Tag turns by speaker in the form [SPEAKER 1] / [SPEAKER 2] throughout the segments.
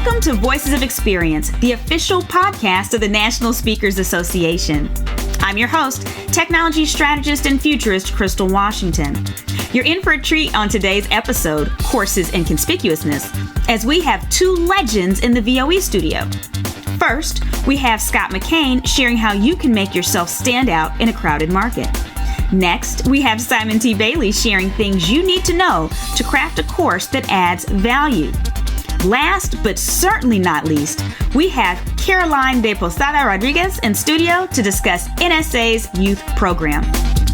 [SPEAKER 1] Welcome to Voices of Experience, the official podcast of the National Speakers Association. I'm your host, technology strategist and futurist Crystal Washington. You're in for a treat on today's episode, Courses in Conspicuousness, as we have two legends in the VOE studio. First, we have Scott McKain sharing how you can make yourself stand out in a crowded market. Next, we have Simon Baily sharing things you need to know to craft a course that adds value. Last, but certainly not least, we have Caroline de Posada Rodriguez in studio to discuss NSA's youth program.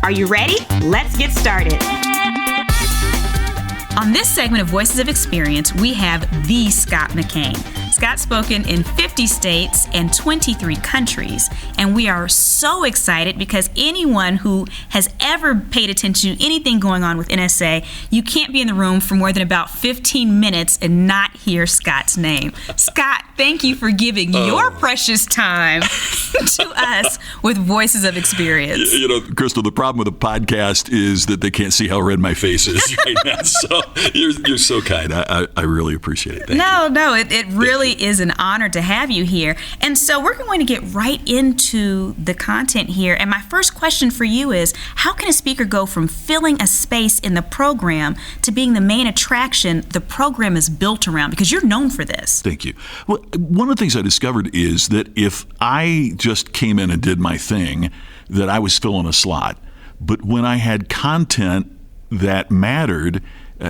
[SPEAKER 1] Are you ready? Let's get started. On this segment of Voices of Experience, we have the Scott McKain. Scott's spoken in 50 states and 23 countries, and we are so excited because anyone who has ever paid attention to anything going on with NSA, you can't be in the room for more than about 15 minutes and not hear Scott's name. Scott, thank you for giving your precious time to us with Voices of Experience.
[SPEAKER 2] You know, Crystal, the problem with a podcast is that they can't see how red my face is right now. So you're so kind. I really appreciate it. Thank you.
[SPEAKER 1] It really is an honor to have you here. And so we're going to get right into the content here. And my first question for you is, how can a speaker go from filling a space in the program to being the main attraction the program is built around? Because you're known for this.
[SPEAKER 2] Thank you. Well, one of the things I discovered is that if I just came in and did my thing, that I was filling a slot. But when I had content that mattered,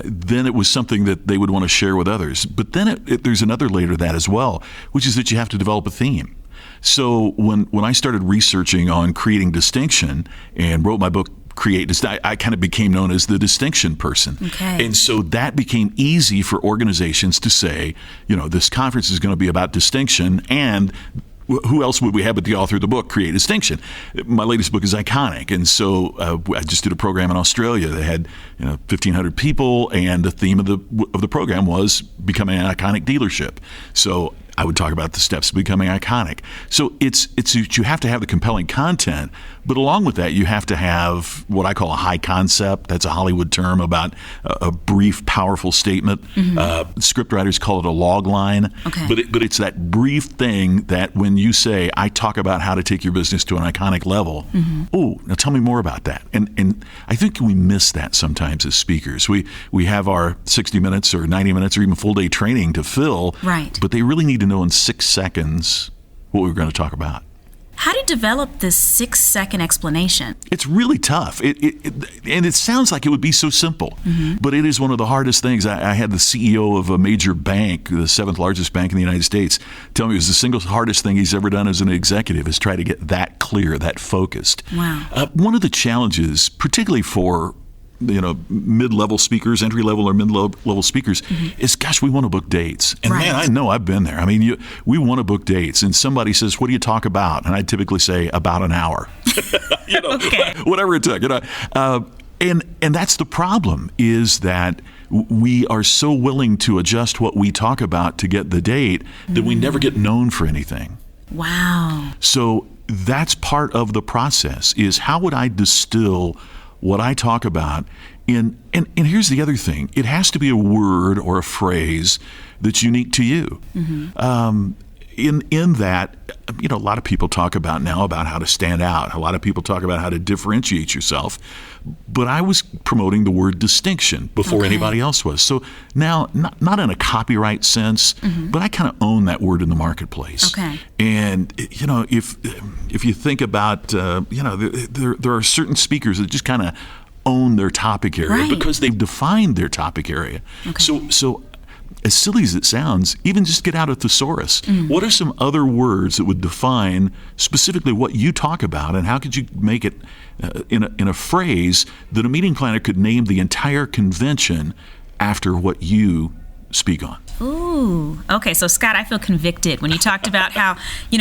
[SPEAKER 2] then it was something that they would want to share with others. But then there's another layer to that as well, which is that you have to develop a theme. So when I started researching on creating distinction and wrote my book, I kind of became known as the distinction person.
[SPEAKER 1] Okay.
[SPEAKER 2] And so that became easy for organizations to say, you know, this conference is going to be about distinction, and who else would we have but the author of the book, Create Distinction? My latest book is Iconic, and so I just did a program in Australia that had 1,500 people, and the theme of the program was becoming an iconic dealership. So I would talk about the steps to becoming iconic. So it's you have to have the compelling content, but along with that, you have to have what I call a high concept. That's a Hollywood term about a brief, powerful statement. Mm-hmm. Scriptwriters call it a log line.
[SPEAKER 1] Okay.
[SPEAKER 2] But it's that brief thing that when you say, I talk about how to take your business to an iconic level, oh, now tell me more about that. And I think we miss that sometimes as speakers. We have our 60 minutes or 90 minutes or even full day training to fill,
[SPEAKER 1] right? But
[SPEAKER 2] they really need to know in 6 seconds what we're going to talk about.
[SPEAKER 1] How do you develop this 6-second explanation?
[SPEAKER 2] It's really tough. And it sounds like it would be so simple, but it is one of the hardest things. I had the CEO of a major bank, the 7th largest bank in the United States, tell me it was the single hardest thing he's ever done as an executive is try to get that clear, that focused.
[SPEAKER 1] Wow.
[SPEAKER 2] One of the challenges, particularly for mid-level speakers, entry-level or mid-level speakers, is, gosh, we want to book dates. And
[SPEAKER 1] right.
[SPEAKER 2] Man, I know I've been there. I mean, we want to book dates, and somebody says, what do you talk about? And I typically say, about an hour.
[SPEAKER 1] Okay.
[SPEAKER 2] Whatever it took. And that's the problem, is that we are so willing to adjust what we talk about to get the date that we never get known for anything.
[SPEAKER 1] Wow.
[SPEAKER 2] So that's part of the process, is how would I distill what I talk about and here's the other thing. It has to be a word or a phrase that's unique to you. In that, a lot of people talk about now about how to stand out. A lot of people talk about how to differentiate yourself. But I was promoting the word distinction before anybody else was. So now, not in a copyright sense, but I kind of own that word in the marketplace.
[SPEAKER 1] Okay.
[SPEAKER 2] And, if you think about, there are certain speakers that just kind of own their topic area because they've defined their topic area. Okay. So as silly as it sounds, even just get out a thesaurus. What are some other words that would define specifically what you talk about, and how could you make it in a phrase that a meeting planner could name the entire convention after what you speak on?
[SPEAKER 1] Ooh, okay. So Scott, I feel convicted when you talked about how,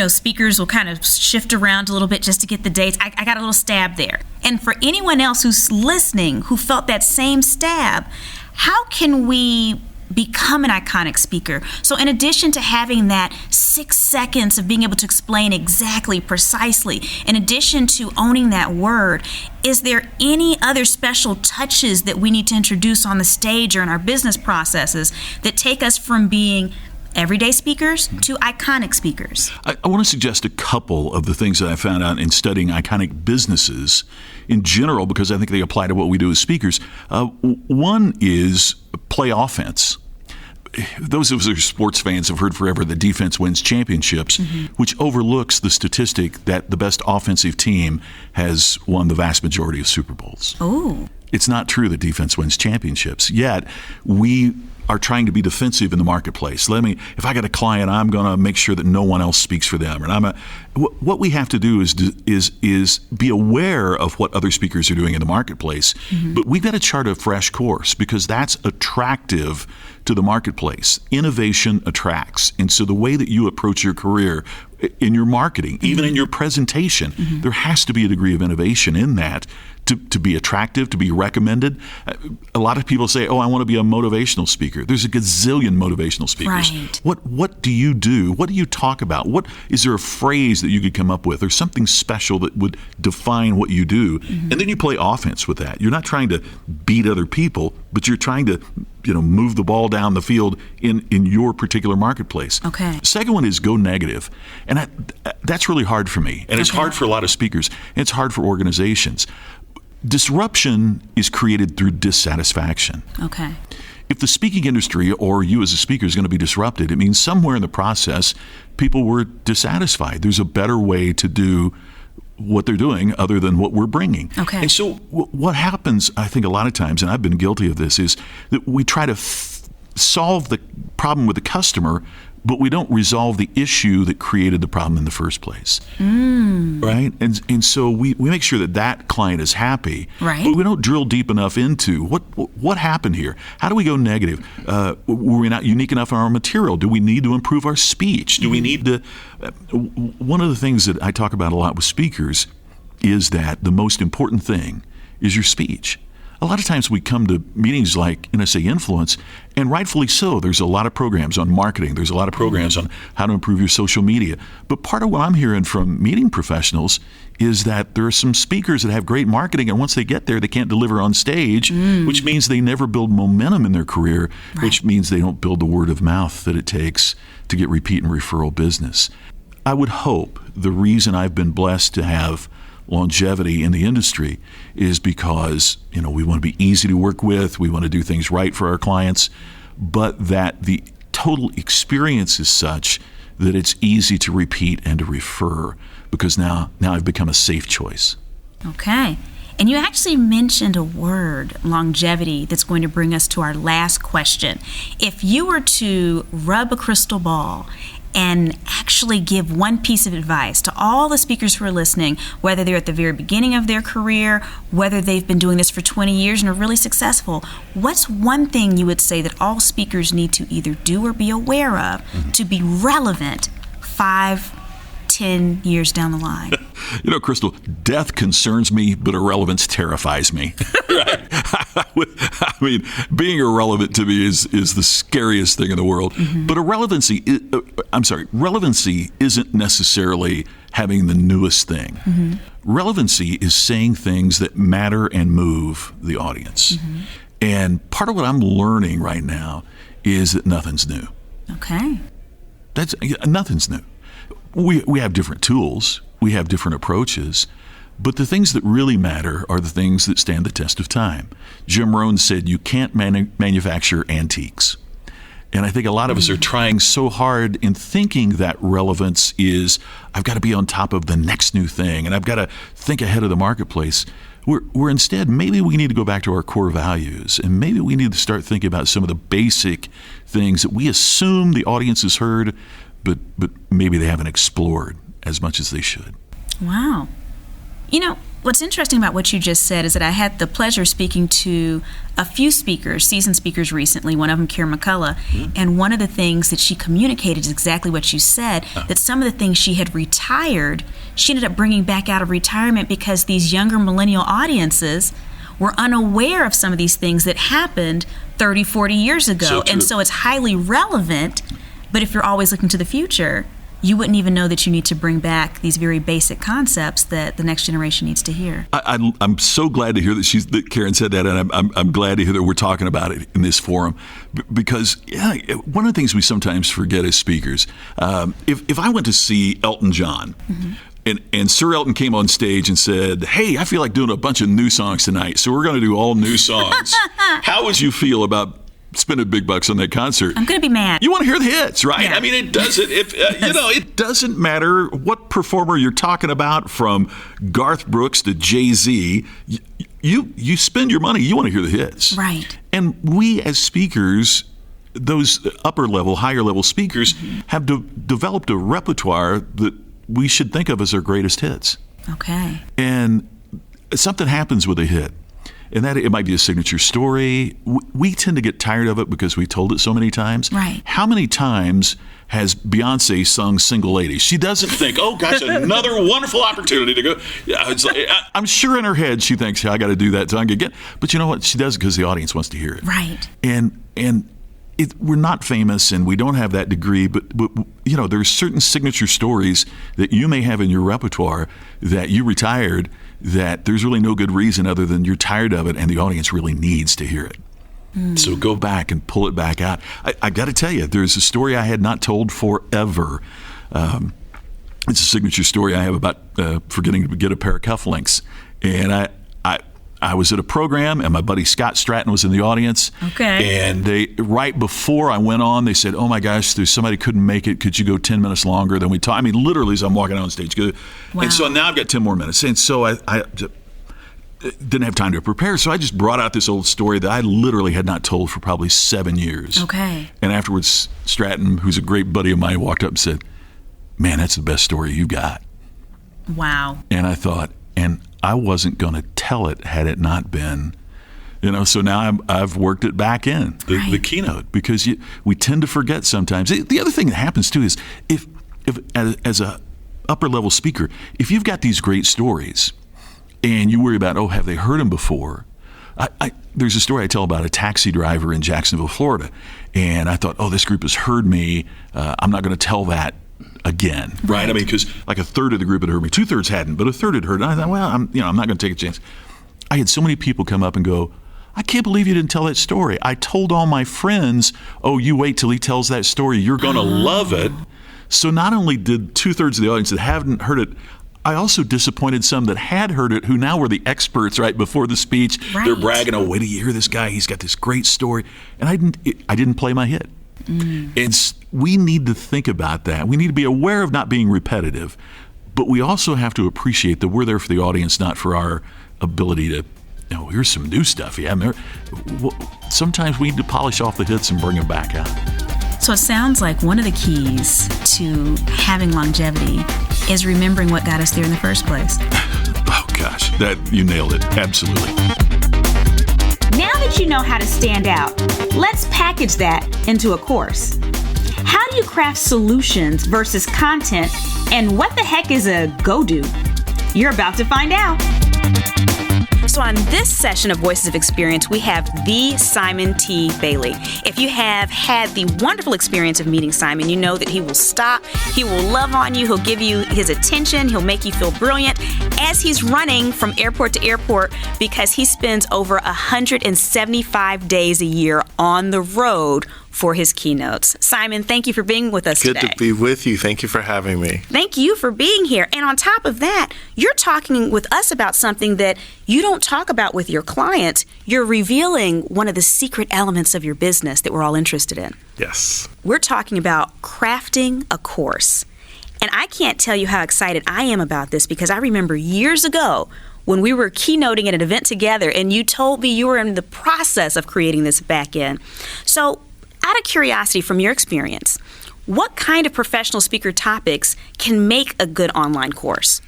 [SPEAKER 1] speakers will kind of shift around a little bit just to get the dates. I got a little stab there. And for anyone else who's listening who felt that same stab, how can we become an iconic speaker? So in addition to having that 6 seconds of being able to explain exactly, precisely, in addition to owning that word, is there any other special touches that we need to introduce on the stage or in our business processes that take us from being everyday speakers to iconic speakers?
[SPEAKER 2] I want to suggest a couple of the things that I found out in studying iconic businesses in general, because I think they apply to what we do as speakers. One is play offense. Those of us who are sports fans have heard forever that defense wins championships, which overlooks the statistic that the best offensive team has won the vast majority of Super Bowls.
[SPEAKER 1] Oh.
[SPEAKER 2] It's not true that defense wins championships, yet we are trying to be defensive in the marketplace. If I got a client, I'm going to make sure that no one else speaks for them. And what we have to do is be aware of what other speakers are doing in the marketplace, but we've got to chart a fresh course, because that's attractive to the marketplace. Innovation attracts. And so the way that you approach your career, in your marketing, even in your presentation, there has to be a degree of innovation in that to be attractive, to be recommended. A lot of people say, I want to be a motivational speaker. There's a gazillion motivational speakers.
[SPEAKER 1] Right.
[SPEAKER 2] What do you do? What do you talk about? Is there a phrase that you could come up with, or something special that would define what you do? And then you play offense with that. You're not trying to beat other people, but you're trying to move the ball down the field in your particular marketplace.
[SPEAKER 1] Okay.
[SPEAKER 2] Second one is go negative. And that's really hard for me. And it's hard for a lot of speakers. And it's hard for organizations. Disruption is created through dissatisfaction.
[SPEAKER 1] Okay.
[SPEAKER 2] If the speaking industry or you as a speaker is going to be disrupted, it means somewhere in the process people were dissatisfied. There's a better way to do what they're doing other than what we're bringing.
[SPEAKER 1] Okay.
[SPEAKER 2] And so what happens, I think a lot of times, and I've been guilty of this, is that we try to solve the problem with the customer, but we don't resolve the issue that created the problem in the first place. Right? And so we make sure that client is happy,
[SPEAKER 1] right,
[SPEAKER 2] but we don't drill deep enough into what happened here. How do we go negative? Were we not unique enough in our material? Do we need to improve our speech? Do we need to... one of the things that I talk about a lot with speakers is that the most important thing is your speech. A lot of times we come to meetings like NSA Influence, and rightfully so. There's a lot of programs on marketing. There's a lot of programs on how to improve your social media. But part of what I'm hearing from meeting professionals is that there are some speakers that have great marketing, and once they get there, they can't deliver on stage, which means they never build momentum in their career, which means they don't build the word of mouth that it takes to get repeat and referral business. I would hope the reason I've been blessed to have longevity in the industry is because we want to be easy to work with, we want to do things right for our clients, but that the total experience is such that it's easy to repeat and to refer, because now I've become a safe choice.
[SPEAKER 1] Okay. And you actually mentioned a word, longevity, that's going to bring us to our last question. If you were to rub a crystal ball and actually give one piece of advice to all the speakers who are listening, whether they're at the very beginning of their career, whether they've been doing this for 20 years and are really successful, what's one thing you would say that all speakers need to either do or be aware of to be relevant 5-10 years down the line?
[SPEAKER 2] Crystal, death concerns me, but irrelevance terrifies me. Right? I mean, being irrelevant to me is the scariest thing in the world. But relevancy isn't necessarily having the newest thing. Relevancy is saying things that matter and move the audience. And part of what I'm learning right now is that nothing's new.
[SPEAKER 1] Okay.
[SPEAKER 2] Nothing's new. We have different tools. We have different approaches. But the things that really matter are the things that stand the test of time. Jim Rohn said you can't manufacture antiques. And I think a lot of us are trying so hard in thinking that relevance is, I've got to be on top of the next new thing, and I've got to think ahead of the marketplace. We're instead, maybe we need to go back to our core values, and maybe we need to start thinking about some of the basic things that we assume the audience has heard, but maybe they haven't explored as much as they should.
[SPEAKER 1] Wow. What's interesting about what you just said is that I had the pleasure of speaking to a few speakers, seasoned speakers recently, one of them, Karen McCullough, and one of the things that she communicated is exactly what you said, that some of the things she had retired, she ended up bringing back out of retirement because these younger millennial audiences were unaware of some of these things that happened 30, 40 years ago. And so it's highly relevant, but if you're always looking to the future, you wouldn't even know that you need to bring back these very basic concepts that the next generation needs to hear.
[SPEAKER 2] I'm so glad to hear that Karen said that, and I'm glad to hear that we're talking about it in this forum, because one of the things we sometimes forget as speakers, if I went to see Elton John, and Sir Elton came on stage and said, "Hey, I feel like doing a bunch of new songs tonight, so we're going to do all new songs." How would you feel about spending big bucks on that concert?
[SPEAKER 1] I'm going to be mad.
[SPEAKER 2] You want to hear the hits, right?
[SPEAKER 1] Yeah.
[SPEAKER 2] I mean, it doesn't. It doesn't matter what performer you're talking about, from Garth Brooks to Jay-Z. You spend your money. You want to hear the hits,
[SPEAKER 1] right?
[SPEAKER 2] And we as speakers, those upper level, higher level speakers, have developed a repertoire that we should think of as our greatest hits.
[SPEAKER 1] Okay.
[SPEAKER 2] And something happens with a hit, and that it might be a signature story. We tend to get tired of it because we told it so many times.
[SPEAKER 1] Right.
[SPEAKER 2] How many times has Beyonce sung Single Ladies? She doesn't think, oh gosh, another wonderful opportunity to go. Yeah, it's like, I'm sure in her head she thinks, I got to do that song again. But you know what? She does it because the audience wants to hear it.
[SPEAKER 1] Right.
[SPEAKER 2] And we're not famous and we don't have that degree, but there's certain signature stories that you may have in your repertoire that you retired, that there's really no good reason other than you're tired of it and the audience really needs to hear it. So go back and pull it back out. I got to tell you, there's a story I had not told forever. It's a signature story I have about forgetting to get a pair of cufflinks. And I was at a program, and my buddy Scott Stratton was in the audience.
[SPEAKER 1] Okay.
[SPEAKER 2] And right before I went on, they said, "Oh my gosh, there's somebody couldn't make it. Could you go 10 minutes longer than we talked?" I mean, literally, as I'm walking on stage.
[SPEAKER 1] Wow.
[SPEAKER 2] And so now I've got 10 more minutes. And so I didn't have time to prepare, so I just brought out this old story that I literally had not told for probably 7 years.
[SPEAKER 1] Okay.
[SPEAKER 2] And afterwards, Stratton, who's a great buddy of mine, walked up and said, "Man, that's the best story you got."
[SPEAKER 1] Wow.
[SPEAKER 2] And I thought, and I wasn't going to tell it had it not been, so now I've worked it back in, the keynote, because we tend to forget sometimes. The other thing that happens too is if as a upper level speaker, if you've got these great stories and you worry about, have they heard them before? There's a story I tell about a taxi driver in Jacksonville, Florida, and I thought, this group has heard me. I'm not going to tell that again, right? I mean, because like a third of the group had heard me, 2/3 hadn't, but a third had heard. And I thought, I'm not going to take a chance. I had so many people come up and go, "I can't believe you didn't tell that story. I told all my friends, you wait till he tells that story. You're going to love it." So not only did 2/3 of the audience that hadn't heard it, I also disappointed some that had heard it, who now were the experts right before the speech.
[SPEAKER 1] Right.
[SPEAKER 2] They're bragging, "Oh, wait till you hear this guy. He's got this great story." And I didn't play my hit. And we need to think about that. We need to be aware of not being repetitive, but we also have to appreciate that we're there for the audience, not for our ability to, here's some new stuff. Yeah, sometimes we need to polish off the hits and bring them back out.
[SPEAKER 1] So it sounds like one of the keys to having longevity is remembering what got us there in the first place.
[SPEAKER 2] Oh gosh, you nailed it. Absolutely.
[SPEAKER 1] Now that you know how to stand out, let's package that into a course. How do you craft solutions versus content, and what the heck is a go-do? You're about to find out. So on this session of Voices of Experience, we have the Simon T. Baily. If you have had the wonderful experience of meeting Simon, you know that he will stop, he will love on you, he'll give you his attention, he'll make you feel brilliant as he's running from airport to airport, because he spends over 175 days a year on the road for his keynotes. Simon, thank you for being with us today.
[SPEAKER 3] Good to be with you. Thank you for having me.
[SPEAKER 1] Thank you for being here. And on top of that, you're talking with us about something that you don't talk about with your clients. You're revealing one of the secret elements of your business that we're all interested in.
[SPEAKER 3] Yes.
[SPEAKER 1] We're talking about crafting a course. And I can't tell you how excited I am about this, because I remember years ago when we were keynoting at an event together and you told me you were in the process of creating this back end. So out of curiosity, from your experience, what kind of professional speaker topics can make a good online course?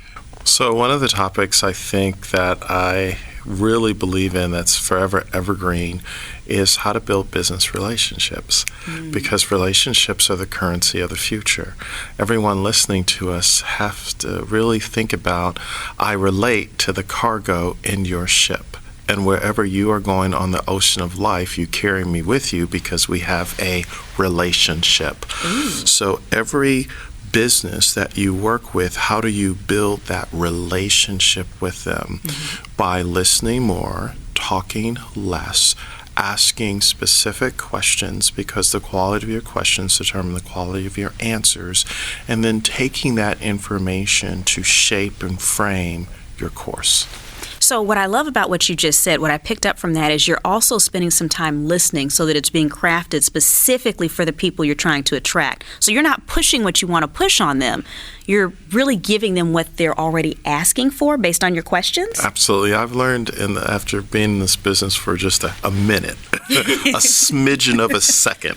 [SPEAKER 3] So one of the topics I think that I really believe in, that's forever evergreen, is how to build business relationships. Because relationships are the currency of the future. Everyone listening to us has to really think about, I relate to the cargo in your ship. And wherever you are going on the ocean of life, you carry me with you because we have a relationship. So every business that you work with, how do you build that relationship with them? By listening more, talking less, asking specific questions, because the quality of your questions determine the quality of your answers, and then taking that information to shape and frame your course.
[SPEAKER 1] So what I love about what you just said, what I picked up from that is you're also spending some time listening so that it's being crafted specifically for the people you're trying to attract. So you're not pushing what you want to push on them. You're really giving them what they're already asking for based on your questions?
[SPEAKER 3] Absolutely. I've learned after being in this business for just a minute, a smidgen of a second,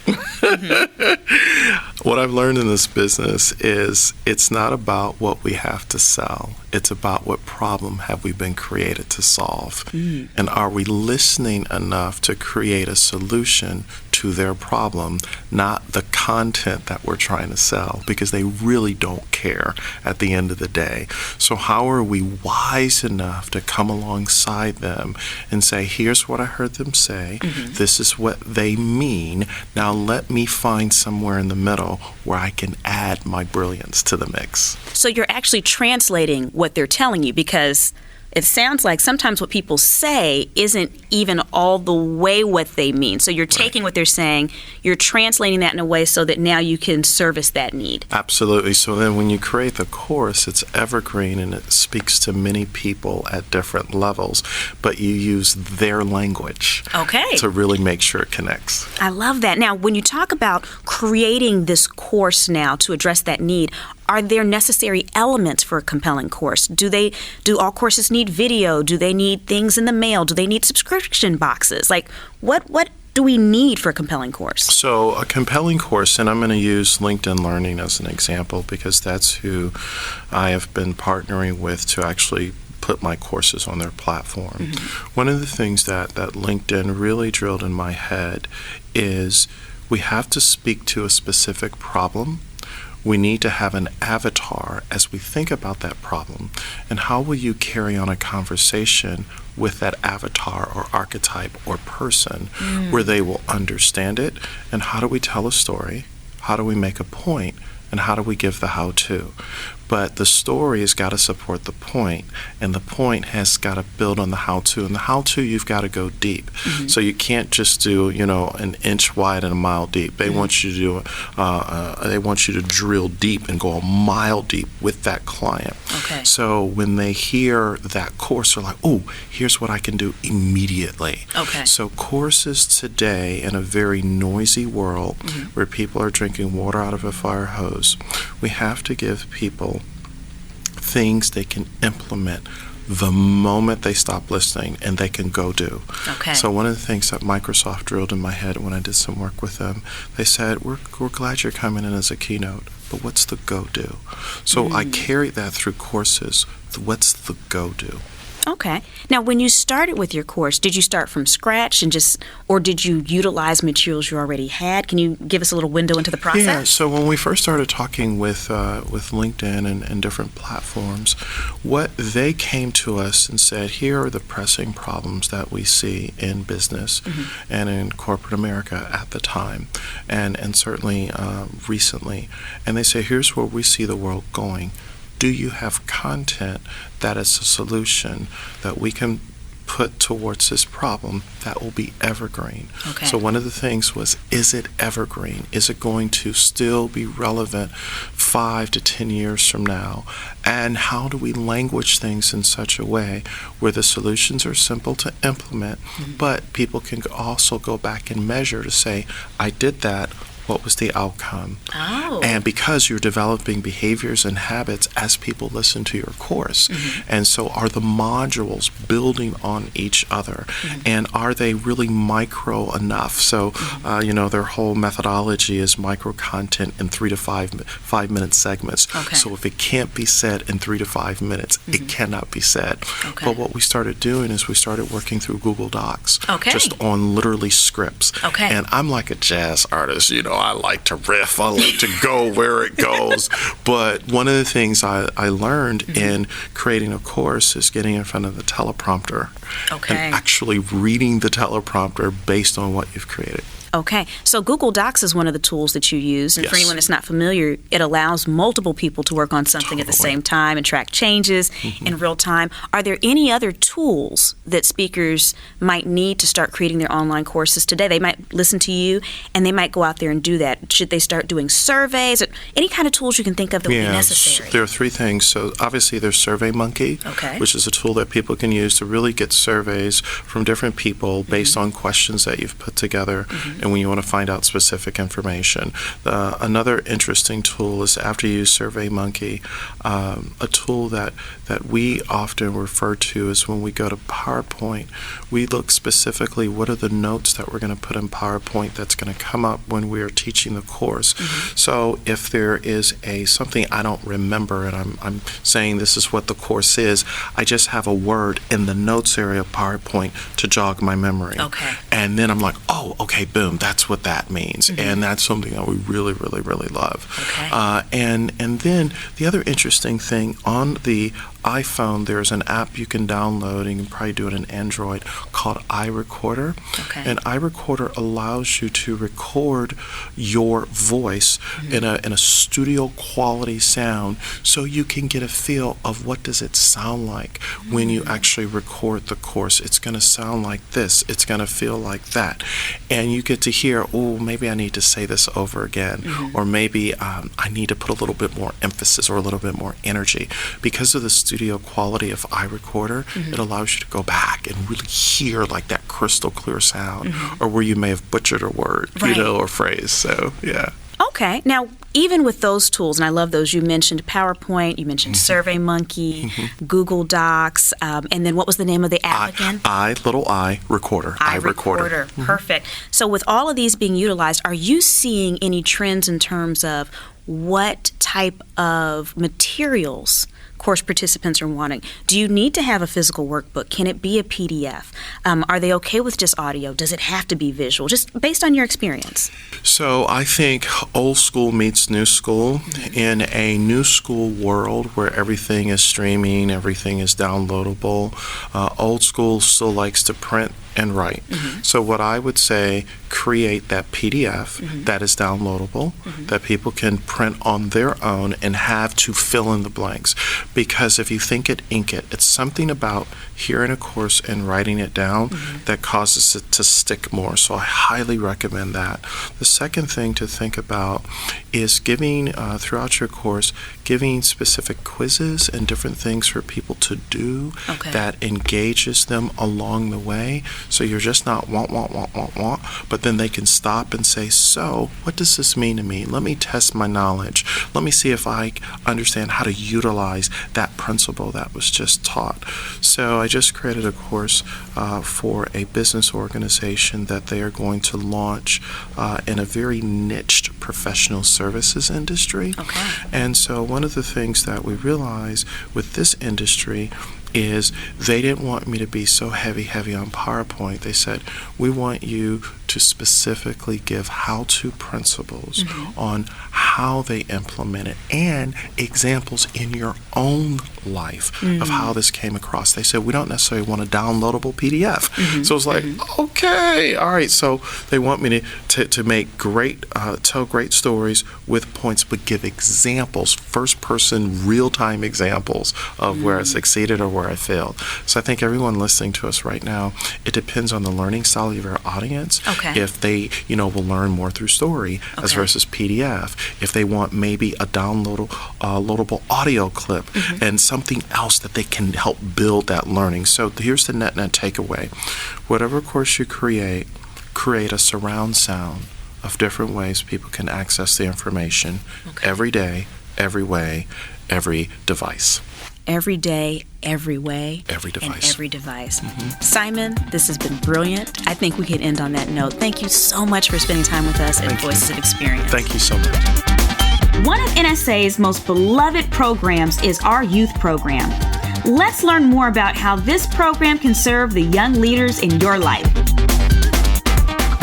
[SPEAKER 3] what I've learned in this business is it's not about what we have to sell. It's about what problem have we been created to solve. And are we listening enough to create a solution to their problem, not the content that we're trying to sell, because they really don't care at the end of the day. So how are we wise enough to come alongside them and say, here's what I heard them say, this is what they mean, now let me find somewhere in the middle where I can add my brilliance to the mix.
[SPEAKER 1] So you're actually translating what they're telling you, because it sounds like sometimes what people say isn't even all the way what they mean. So you're taking what they're saying, you're translating that in a way so that now you can service that need.
[SPEAKER 3] Absolutely. So then when you create the course, it's evergreen and it speaks to many people at different levels, but you use their language to really make sure it connects.
[SPEAKER 1] I love that. Now, when you talk about creating this course now to address that need, are there necessary elements for a compelling course? Do all courses need video? Do they need things in the mail? Do they need subscription boxes? Like, what do we need for a compelling course?
[SPEAKER 3] So a compelling course, and I'm going to use LinkedIn Learning as an example because that's who I have been partnering with to actually put my courses on their platform. One of the things that LinkedIn really drilled in my head is we have to speak to a specific problem. We need to have an avatar as we think about that problem. And how will you carry on a conversation with that avatar or archetype or person where they will understand it? And how do we tell a story? How do we make a point? And how do we give the how-to? But the story has got to support the point, and the point has got to build on the how-to. And the how-to, you've got to go deep. So you can't just do, an inch wide and a mile deep. They want you to do, they want you to drill deep and go a mile deep with that client. So when they hear that course, they're like, oh, here's what I can do immediately. So courses today in a very noisy world where people are drinking water out of a fire hose, we have to give people things they can implement the moment they stop listening and they can go do. So one of the things that Microsoft drilled in my head when I did some work with them, they said, we're glad you're coming in as a keynote, but what's the go do? So I carried that through courses. What's the go do?
[SPEAKER 1] Okay. Now, when you started with your course, did you start from scratch or did you utilize materials you already had? Can you give us a little window into the process?
[SPEAKER 3] Yeah. So when we first started talking with LinkedIn and different platforms, what they came to us and said, here are the pressing problems that we see in business and in corporate America at the time, and certainly recently. And they say, here's where we see the world going. Do you have content that is a solution that we can put towards this problem that will be evergreen? So one of the things was, is it evergreen? Is it going to still be relevant 5 to 10 years from now? And how do we language things in such a way where the solutions are simple to implement, but people can also go back and measure to say, I did that. What was the outcome? And because you're developing behaviors and habits as people listen to your course. And so are the modules building on each other? And are they really micro enough? So, their whole methodology is micro content in 3 to 5 minute segments. So if it can't be said in 3 to 5 minutes, it cannot be said. But what we started doing is we started working through Google Docs, just on literally scripts. And I'm like a jazz artist, I like to riff, I like to go where it goes. But one of the things I learned in creating a course is getting in front of the teleprompter and actually reading the teleprompter based on what you've created.
[SPEAKER 1] Okay, so Google Docs is one of the tools that you use. And
[SPEAKER 2] Yes.
[SPEAKER 1] for anyone that's not familiar, it allows multiple people to work on something at the same time and track changes in real time. Are there any other tools that speakers might need to start creating their online courses today? They might listen to you and they might go out there and do that. Should they start doing surveys or any kind of tools you can think of that would be necessary?
[SPEAKER 3] There are three things. So obviously there's SurveyMonkey, which is a tool that people can use to really get surveys from different people based on questions that you've put together and when you want to find out specific information. Another interesting tool is, after you use SurveyMonkey, a tool that we often refer to is when we go to PowerPoint, we look specifically what are the notes that we're going to put in PowerPoint that's going to come up when we are teaching the course. So if there is something I don't remember and I'm saying this is what the course is, I just have a word in the notes area of PowerPoint to jog my memory. And then I'm like, oh, okay, boom, that's what that means. And that's something that we really, really, really love. And then the other interesting thing, on the iPhone, there's an app you can download, and you can probably do it in Android, called iRecorder. And iRecorder allows you to record your voice in a studio quality sound, so you can get a feel of what does it sound like when you actually record the course. It's going to sound like this. It's going to feel like that. And you get to hear, oh, maybe I need to say this over again, or maybe I need to put a little bit more emphasis or a little bit more energy. Because of the studio quality of iRecorder, it allows you to go back and really hear like that crystal clear sound, or where you may have butchered a word, or phrase. So, yeah.
[SPEAKER 1] Okay. Now, even with those tools, and I love those, you mentioned PowerPoint, you mentioned SurveyMonkey, Google Docs, and then what was the name of the app again?
[SPEAKER 3] Recorder.
[SPEAKER 1] iRecorder. Perfect. So with all of these being utilized, are you seeing any trends in terms of what type of materials course participants are wanting? Do you need to have a physical workbook? Can it be a PDF? Are they okay with just audio? Does it have to be visual? Just based on your experience.
[SPEAKER 3] So I think old school meets new school. In a new school world where everything is streaming, everything is downloadable, old school still likes to print and write. So what I would say, create that PDF that is downloadable, that people can print on their own and have to fill in the blanks. Because if you think it, ink it. It's something about hearing a course and writing it down that causes it to stick more. So I highly recommend that. The second thing to think about is giving, throughout your course, giving specific quizzes and different things for people to do that engages them along the way. So you're just not want, but then they can stop and say, so what does this mean to me? Let me test my knowledge. Let me see if I understand how to utilize that principle that was just taught. So I just created a course for a business organization that they are going to launch in a very niched professional services industry. And so one of the things that we realized with this industry is they didn't want me to be so heavy on PowerPoint. They said, we want you to specifically give how-to principles on how they implement it and examples in your own life of how this came across. They said, we don't necessarily want a downloadable PDF. So it's like, okay, all right. So they want me to make tell great stories with points, but give examples, first-person, real-time examples of where I succeeded or where I failed. So I think everyone listening to us right now, it depends on the learning style of your audience. If they, will learn more through story as versus PDF. If they want maybe a loadable audio clip and something else that they can help build that learning. So here's the net takeaway. Whatever course you create a surround sound of different ways people can access the information every day, every way, every device.
[SPEAKER 1] Every day, every way,
[SPEAKER 3] every device.
[SPEAKER 1] And every device. Simon, this has been brilliant. I think we can end on that note. Thank you so much for spending time with us at Voices of Experience.
[SPEAKER 3] Thank you so much.
[SPEAKER 1] One of NSA's most beloved programs is our youth program. Let's learn more about how this program can serve the young leaders in your life.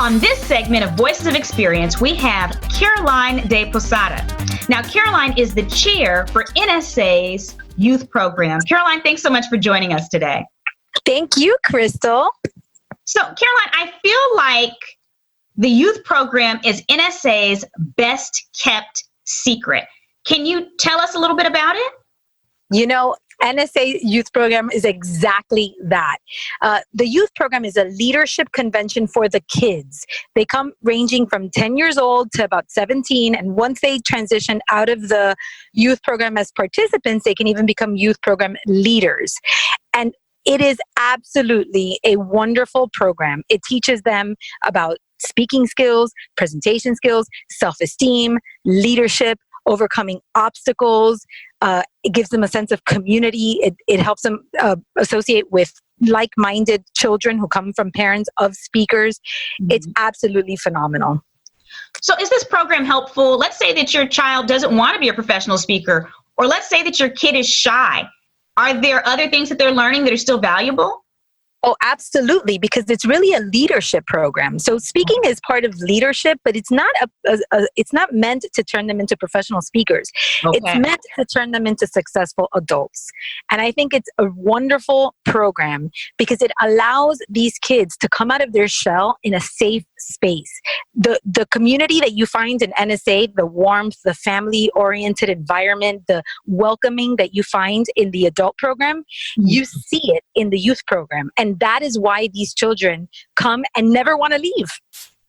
[SPEAKER 1] On this segment of Voices of Experience, we have Caroline de Posada. Now, Caroline is the chair for NSA's youth program. Caroline, thanks so much for joining us today.
[SPEAKER 4] Thank you, Crystal.
[SPEAKER 1] So, Caroline, I feel like the youth program is NSA's best kept secret. Can you tell us a little bit about it?
[SPEAKER 4] You know, NSA Youth Program is exactly that. The youth program is a leadership convention for the kids. They come ranging from 10 years old to about 17. And once they transition out of the youth program as participants, they can even become youth program leaders. And it is absolutely a wonderful program. It teaches them about speaking skills, presentation skills, self-esteem, leadership, overcoming obstacles. It gives them a sense of community. It helps them associate with like-minded children who come from parents of speakers. Mm-hmm. It's absolutely phenomenal.
[SPEAKER 1] So is this program helpful? Let's say that your child doesn't want to be a professional speaker, or let's say that your kid is shy. Are there other things that they're learning that are still valuable?
[SPEAKER 4] Oh, absolutely, because it's really a leadership program. So speaking is part of leadership, but it's not it's not meant to turn them into professional speakers. Okay. It's meant to turn them into successful adults. And I think it's a wonderful program because it allows these kids to come out of their shell in a safe space. The community that you find in NSA, the warmth, the family-oriented environment, the welcoming that you find in the adult program, you see it in the youth program. And that is why these children come and never want to leave.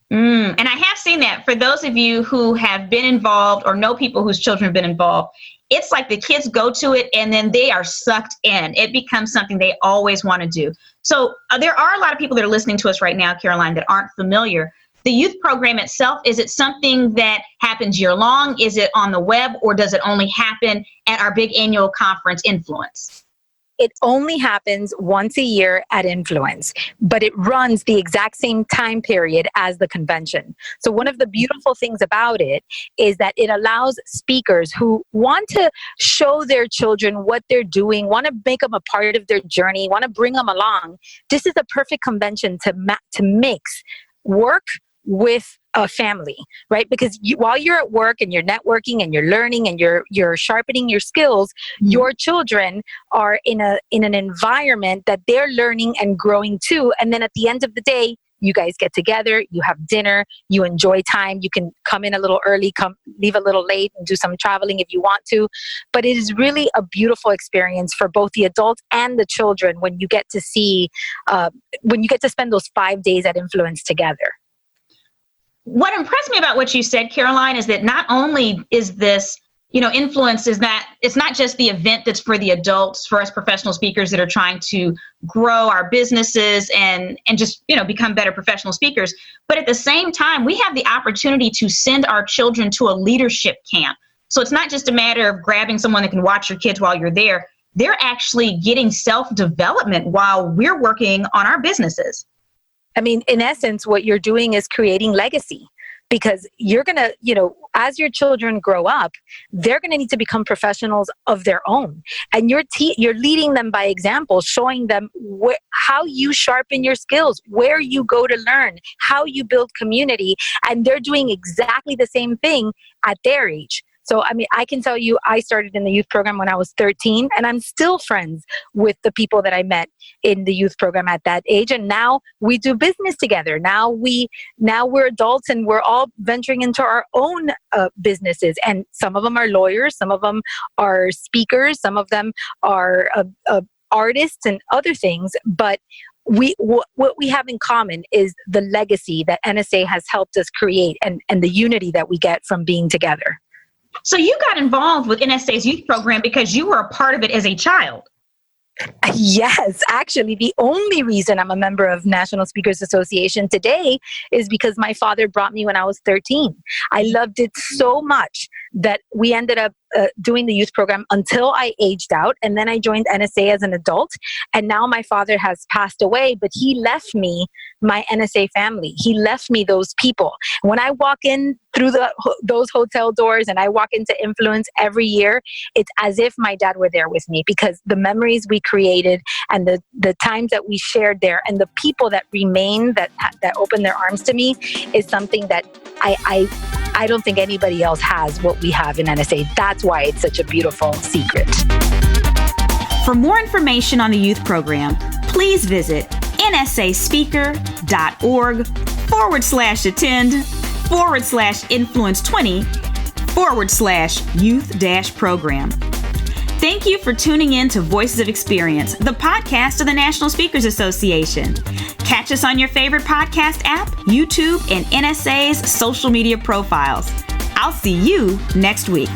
[SPEAKER 1] And I have seen that. For those of you who have been involved or know people whose children have been involved, it's like the kids go to it and then they are sucked in. It becomes something they always want to do. So there are a lot of people that are listening to us right now, Caroline, that aren't familiar. The youth program itself, is it something that happens year long? Is it on the web, or does it only happen at our big annual conference, Influence?
[SPEAKER 4] It only happens once a year at Influence, but it runs the exact same time period as the convention. So one of the beautiful things about it is that it allows speakers who want to show their children what they're doing, want to make them a part of their journey, want to bring them along. This is a perfect convention to mix work with a family, right? Because while you're at work and you're networking and you're learning and you're sharpening your skills, your children are in an environment that they're learning and growing too. And then at the end of the day, you guys get together, you have dinner, you enjoy time. You can come in a little early, leave a little late, and do some traveling if you want to. But it is really a beautiful experience for both the adults and the children when you get to see, when you get to spend those 5 days at Influence together.
[SPEAKER 1] What impressed me about what you said, Caroline, is that not only is this, Influence is that it's not just the event that's for the adults, for us professional speakers that are trying to grow our businesses and just, become better professional speakers. But at the same time, we have the opportunity to send our children to a leadership camp. So it's not just a matter of grabbing someone that can watch your kids while you're there. They're actually getting self-development while we're working on our businesses.
[SPEAKER 4] I mean, in essence, what you're doing is creating legacy, because you're going to, as your children grow up, they're going to need to become professionals of their own. And you're leading them by example, showing them how you sharpen your skills, where you go to learn, how you build community. And they're doing exactly the same thing at their age. So, I mean, I can tell you, I started in the youth program when I was 13, and I'm still friends with the people that I met in the youth program at that age. And now we do business together. Now we're adults and we're all venturing into our own businesses. And some of them are lawyers, some of them are speakers, some of them are artists and other things. But what we have in common is the legacy that NSA has helped us create and the unity that we get from being together.
[SPEAKER 1] So you got involved with NSA's youth program because you were a part of it as a child.
[SPEAKER 4] Yes, actually, the only reason I'm a member of National Speakers Association today is because my father brought me when I was 13. I loved it so much that we ended up doing the youth program until I aged out. And then I joined NSA as an adult. And now my father has passed away, but he left me my NSA family. He left me those people. When I walk in through those hotel doors and I walk into Influence every year, it's as if my dad were there with me, because the memories we created and the times that we shared there and the people that remain that open their arms to me is something that I don't think anybody else has what we have in NSA. That's why it's such a beautiful secret.
[SPEAKER 1] For more information on the youth program, please visit nsaspeaker.org /attend/influence20/youth-program. Thank you for tuning in to Voices of Experience, the podcast of the National Speakers Association. Catch us on your favorite podcast app, YouTube, and NSA's social media profiles. I'll see you next week.